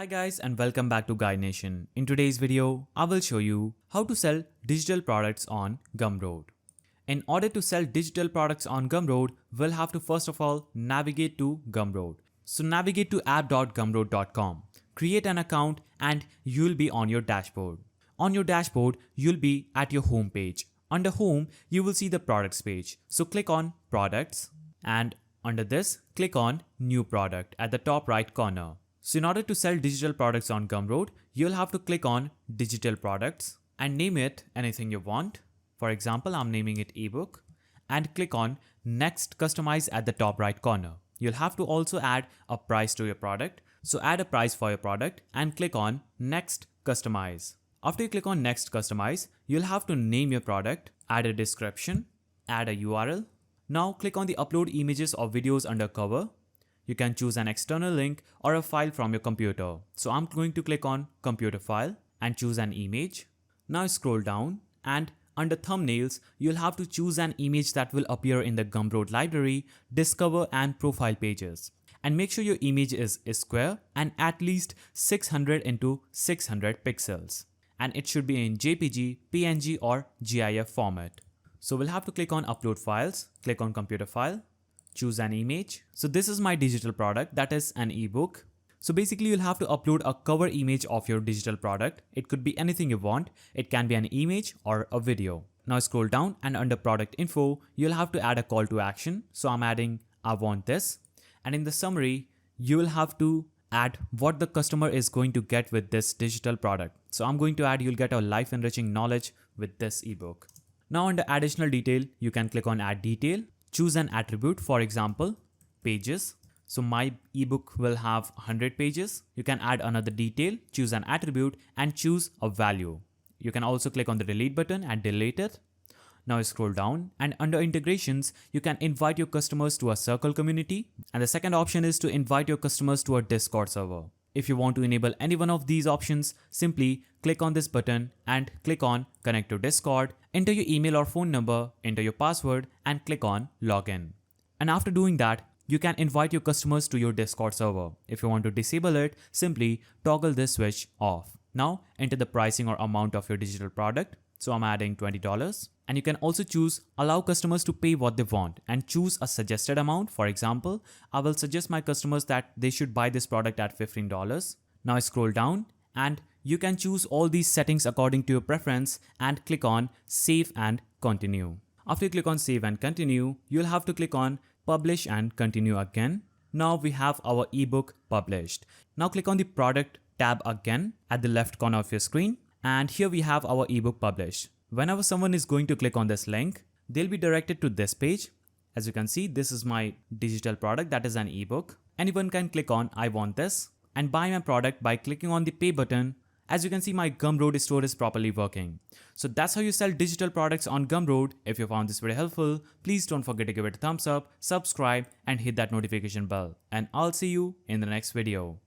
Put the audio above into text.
Hi guys and welcome back to Guide Nation. In today's video, I will show you how to sell digital products on Gumroad. In order to sell digital products on Gumroad, we'll have to first of all navigate to Gumroad. So navigate to app.gumroad.com, create an account and you'll be on your dashboard. On your dashboard, you'll be at your home page. Under home, you will see the products page. So click on products and under this, click on new product at the top right corner. So in order to sell digital products on Gumroad, you'll have to click on digital products and name it anything you want. For example, I'm naming it ebook and click on next customize at the top right corner. You'll have to also add a price to your product. So add a price for your product and click on next customize. After you click on next customize, you'll have to name your product, add a description, add a URL. Now click on the upload images or videos under cover. You can choose an external link or a file from your computer. So I'm going to click on computer file and choose an image. Now scroll down and under thumbnails, you'll have to choose an image that will appear in the Gumroad library, discover and profile pages. And make sure your image is square and at least 600 into 600 pixels. And it should be in JPG, PNG or GIF format. So we'll have to click on upload files, click on computer file, choose an image. So this is my digital product, that is an ebook. So basically you'll have to upload a cover image of your digital product. It could be anything you want. It can be an image or a video. Now scroll down and under product info, you'll have to add a call to action. So I'm adding I want this. And in the summary, you will have to add what the customer is going to get with this digital product. So I'm going to add you'll get a life enriching knowledge with this ebook. Now under additional detail, you can click on add detail, choose an attribute, for example, pages. So my ebook will have 100 pages. You can add another detail, choose an attribute and choose a value. You can also click on the delete button and delete it. Now scroll down and under integrations, you can invite your customers to a circle community. And the second option is to invite your customers to a Discord server. If you want to enable any one of these options, simply click on this button and click on connect to Discord, enter your email or phone number, enter your password and click on login. And after doing that, you can invite your customers to your Discord server. If you want to disable it, simply toggle this switch off. Now enter the pricing or amount of your digital product. So I'm adding $20 and you can also choose allow customers to pay what they want and choose a suggested amount. For example, I will suggest my customers that they should buy this product at $15. Now scroll down and you can choose all these settings according to your preference and click on save and continue. After you click on save and continue, you'll have to click on publish and continue again. Now we have our ebook published. Now click on the product tab again at the left corner of your screen. And here we have our ebook published. Whenever someone is going to click on this link, they'll be directed to this page. As you can see, this is my digital product, that is an ebook. Anyone can click on I want this and buy my product by clicking on the pay button. As you can see, my Gumroad store is properly working. So that's how you sell digital products on Gumroad. If you found this very helpful, please don't forget to give it a thumbs up, subscribe and hit that notification bell. And I'll see you in the next video.